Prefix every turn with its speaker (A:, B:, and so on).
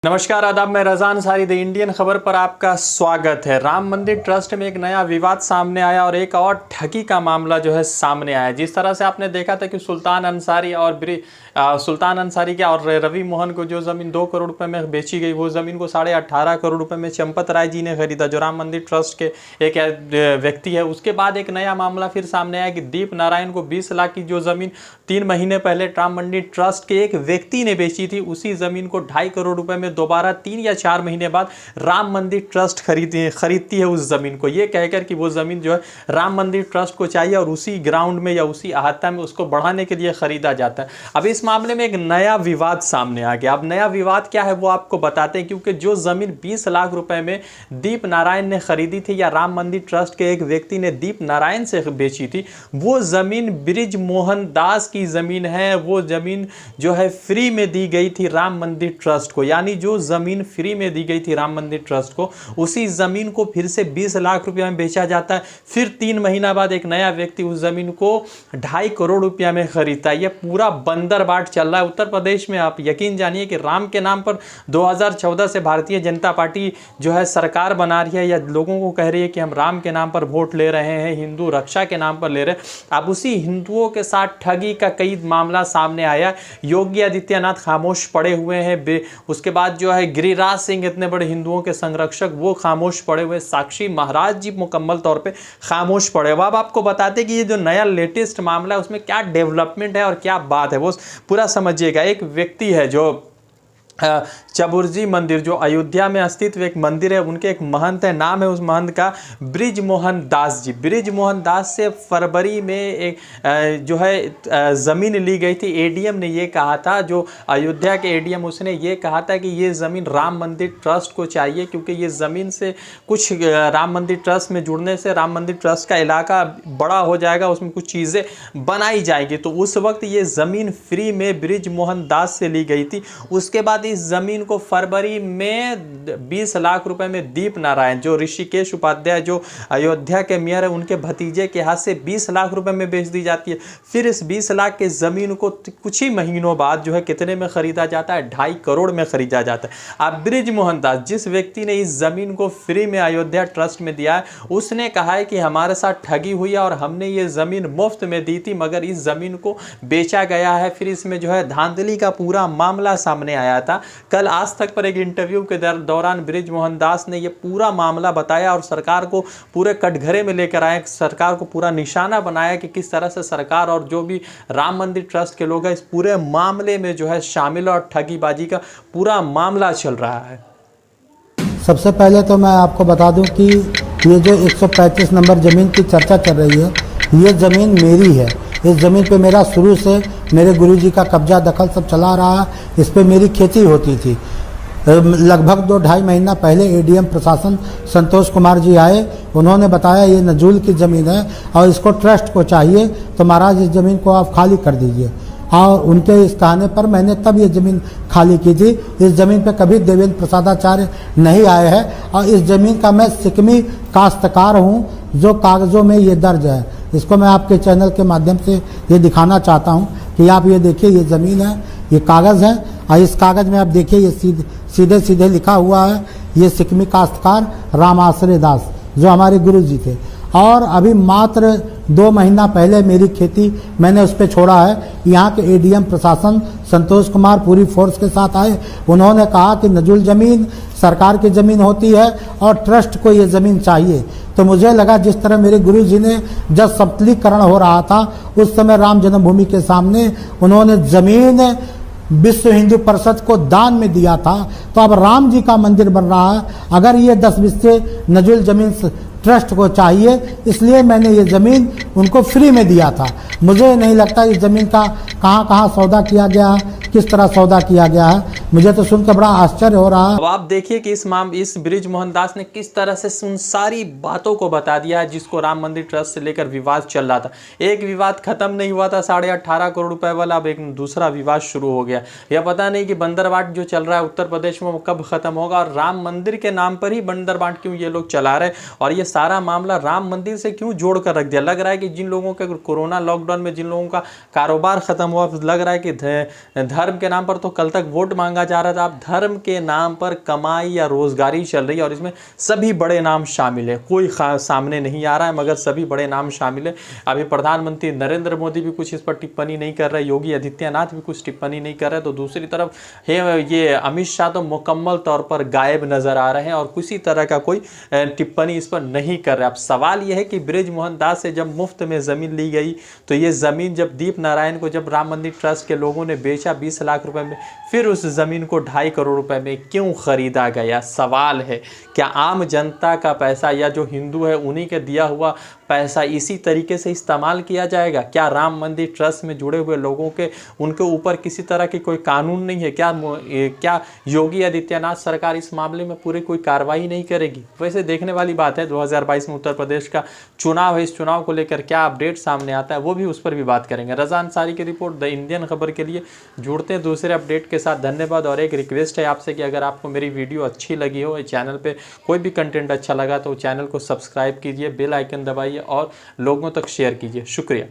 A: नमस्कार आदाब, मैं रज़ा अंसारी द इंडियन खबर पर आपका स्वागत है। राम मंदिर ट्रस्ट में एक नया विवाद सामने आया और एक और ठगी का मामला जो है सामने आया। जिस तरह से आपने देखा था कि सुल्तान अंसारी और रवि मोहन को जो ज़मीन 2 करोड़ रुपए में बेची गई, वो ज़मीन को 18.5 करोड़ रुपए में चंपत राय जी ने खरीदा, जो राम मंदिर ट्रस्ट के एक व्यक्ति है। उसके बाद एक नया मामला फिर सामने आया कि दीप नारायण को 20 लाख की जो ज़मीन 3 महीने पहले राम मंदिर ट्रस्ट के एक व्यक्ति ने बेची थी, उसी ज़मीन को 2.5 करोड़ रुपए में दोबारा 3 या 4 महीने बाद राम मंदिर ट्रस्ट खरीदती है उस जमीन को, ये कहकर कि वो जमीन जो है राम मंदिर ट्रस्ट को चाहिए और उसी ग्राउंड में या उसी अहाता में उसको बढ़ाने के लिए खरीदा जाता है। अब इस मामले में एक नया विवाद सामने आ गया। अब नया विवाद क्या है वो आपको बताते हैं, क्योंकि जो जमीन 20 लाख रुपए में दीप नारायण ने खरीदी थी या राम मंदिर ट्रस्ट के एक व्यक्ति ने दीप नारायण से बेची थी, वो जमीन ब्रिज मोहन दास की जमीन है। वो जमीन जो है फ्री में दी गई थी राम मंदिर ट्रस्ट को, यानी जो जमीन फ्री में दी गई थी राम मंदिर ट्रस्ट को, उसी जमीन को फिर से 20 लाख रुपया में बेचा जाता है। फिर 3 महीना बाद एक नया व्यक्ति उस जमीन को 2.5 करोड़ रुपया में खरीदता है। यह पूरा बंदरबाट चल रहा है उत्तर प्रदेश में। आप यकीन जानिए कि राम के नाम पर 2014 से भारतीय जनता पार्टी जो है सरकार बना रही है या लोगों को कह रही है कि हम राम के नाम पर वोट ले रहे हैं, हिंदू रक्षा के नाम पर ले रहे हैं। अब उसी हिंदुओं के साथ ठगी का कई मामला सामने आया। योगी आदित्यनाथ खामोश पड़े हुए हैं। उसके बाद जो है गिरिराज सिंह, इतने बड़े हिंदुओं के संरक्षक, वो खामोश पड़े हुए। साक्षी महाराज जी मुकम्मल तौर पे खामोश पड़े हुए। अब आपको बताते कि ये जो नया लेटेस्ट मामला है उसमें क्या डेवलपमेंट है और क्या बात है वो पूरा समझिएगा। एक व्यक्ति है जो चबुर्जी मंदिर, जो अयोध्या में अस्तित्व एक मंदिर है, उनके एक महंत है, नाम है उस महंत का ब्रिज मोहन दास जी। ब्रिज मोहन दास से फरवरी में एक जो है ज़मीन ली गई थी। एडीएम ने ये कहा था, जो अयोध्या के एडीएम, उसने ये कहा था कि ये ज़मीन राम मंदिर ट्रस्ट को चाहिए, क्योंकि ये ज़मीन से कुछ राम मंदिर ट्रस्ट में जुड़ने से राम मंदिर ट्रस्ट का इलाका बड़ा हो जाएगा, उसमें कुछ चीज़ें बनाई जाएगी। तो उस वक्त ये ज़मीन फ्री में ब्रिज मोहन दास से ली गई थी। उसके बाद इस जमीन को फरवरी में 20 लाख रुपए में दीप नारायण, जो ऋषिकेश उपाध्याय, जो अयोध्या के मेयर है, उनके भतीजे के हाथ से 20 लाख रुपए में बेच दी जाती है। फिर इस 20 लाख के जमीन को कुछ ही महीनों बाद जो है कितने में खरीदा जाता है, 2.5 करोड़ में खरीदा जाता है। अब ब्रिज मोहन दास, जिस व्यक्ति ने इस जमीन को फ्री में अयोध्या ट्रस्ट में दिया है, उसने कहा है कि हमारे साथ ठगी हुई है और हमने ये जमीन मुफ्त में दी थी, मगर इस जमीन को बेचा गया है। फिर इसमें जो है धांधली का पूरा मामला सामने आया था। कल आज तक पर एक इंटरव्यू के दौरान ब्रिज मोहन दास ने यह पूरा मामला बताया और सरकार को पूरे कटघरे में लेकर आए, सरकार को पूरा निशाना बनाया कि किस तरह से सरकार और जो भी राम मंदिर ट्रस्ट के लोग हैं इस पूरे मामले में जो है शामिल और ठगीबाजी का पूरा मामला चल रहा है।
B: सबसे पहले तो मैं आपको बता दूं कि ये जो 135 नंबर ज़मीन की चर्चा चल रही है, ये ज़मीन मेरी है। इस ज़मीन पे मेरा शुरू से मेरे गुरुजी का कब्जा दखल सब चला रहा। इस पे मेरी खेती होती थी। लगभग 2-2.5 महीना पहले एडीएम प्रशासन संतोष कुमार जी आए। उन्होंने बताया ये नजूल की ज़मीन है और इसको ट्रस्ट को चाहिए, तो महाराज इस ज़मीन को आप खाली कर दीजिए। और उनके इस कहने पर मैंने तब ये ज़मीन खाली की थी। इस ज़मीन पे कभी देवेंद्र प्रसादाचार्य नहीं आए हैं और इस ज़मीन का मैं सिकमी काश्तकार हूँ, जो कागज़ों में ये दर्ज है। इसको मैं आपके चैनल के माध्यम से ये दिखाना चाहता हूँ कि आप ये देखिए, ये ज़मीन है, ये कागज़ है और इस कागज़ में आप देखिए ये सीधे सीधे लिखा हुआ है, ये सिकमी काश्तकार रामाश्रय दास, जो हमारे गुरु जी थे। और अभी मात्र 2 महीना पहले मेरी खेती मैंने उस पर छोड़ा है। यहाँ के एडीएम प्रशासन संतोष कुमार पूरी फोर्स के साथ आए। उन्होंने कहा कि नजुल ज़मीन सरकार की ज़मीन होती है और ट्रस्ट को ये ज़मीन चाहिए। तो मुझे लगा जिस तरह मेरे गुरु जी ने जब समतलीकरण हो रहा था उस समय राम जन्मभूमि के सामने उन्होंने ज़मीन विश्व हिंदू परिषद को दान में दिया था, तो अब राम जी का मंदिर बन रहा है। अगर ये 10 बिस्से नजुल ज़मीन ट्रस्ट को चाहिए, इसलिए मैंने ये ज़मीन उनको फ्री में दिया था। मुझे नहीं लगता इस ज़मीन का कहाँ सौदा किया गया है, किस तरह सौदा किया गया है। मुझे तो सुनकर बड़ा आश्चर्य हो रहा है।
A: अब आप देखिए कि इस ब्रिज मोहन दास ने किस तरह से उन सारी बातों को बता दिया है जिसको राम मंदिर ट्रस्ट से लेकर विवाद चल रहा था। एक विवाद खत्म नहीं हुआ था 18.5 करोड़ रुपए वाला, अब एक दूसरा विवाद शुरू हो गया। यह पता नहीं कि बंदरबाट जो चल रहा है उत्तर प्रदेश में वो कब खत्म होगा और राम मंदिर के नाम पर ही बंदरबाट क्यों ये लोग चला रहे और ये सारा मामला राम मंदिर से क्यों जोड़ कर रख दिया। लग रहा है कि जिन लोगों के कोरोना लॉकडाउन में जिन लोगों का कारोबार खत्म हुआ, लग रहा है कि धर्म के नाम पर तो कल तक वोट मांगा जा रहा था, अब धर्म के नाम पर कमाई या रोजगारी चल रही है और इसमें सभी बड़े नाम शामिल है। कोई सामने नहीं आ रहा है मगर सभी बड़े नाम शामिल है। अभी प्रधानमंत्री नरेंद्र मोदी भी कुछ इस पर टिप्पणी नहीं कर रहे, योगी आदित्यनाथ भी कुछ टिप्पणी नहीं कर रहे, तो दूसरी तरफ ये अमित शाह तो मुकम्मल तौर पर गायब नजर आ रहे हैं और किसी तरह का कोई टिप्पणी इस पर नहीं कर रहे। अब सवाल यह है कि बृजमोहन दास से जब मुफ्त में ज़मीन ली गई तो ये ज़मीन जब दीप नारायण को जब राम मंदिर ट्रस्ट के लोगों ने बेचा 20 लाख रुपए में, फिर उस ज़मीन को 2.5 करोड़ रुपए में क्यों खरीदा गया? सवाल है क्या आम जनता का पैसा या जो हिंदू है उन्हीं के दिया हुआ पैसा इसी तरीके से इस्तेमाल किया जाएगा? क्या राम मंदिर ट्रस्ट में जुड़े हुए लोगों के उनके ऊपर किसी तरह की कोई कानून नहीं है? क्या योगी आदित्यनाथ सरकार इस मामले में पूरी कोई कार्रवाई नहीं करेगी? वैसे देखने वाली बात है 2022 में उत्तर प्रदेश का चुनाव है, इस चुनाव को लेकर क्या अपडेट सामने आता है वो भी उस पर भी बात करेंगे। रज़ा अंसारी की रिपोर्ट द इंडियन खबर के लिए जुड़ते हैं दूसरे अपडेट के साथ। धन्यवाद। और एक रिक्वेस्ट है आपसे कि अगर आपको मेरी वीडियो अच्छी लगी हो, चैनल पे कोई भी कंटेंट अच्छा लगा तो चैनल को सब्सक्राइब कीजिए, बेल आइकन दबाइए और लोगों तक शेयर कीजिए। शुक्रिया।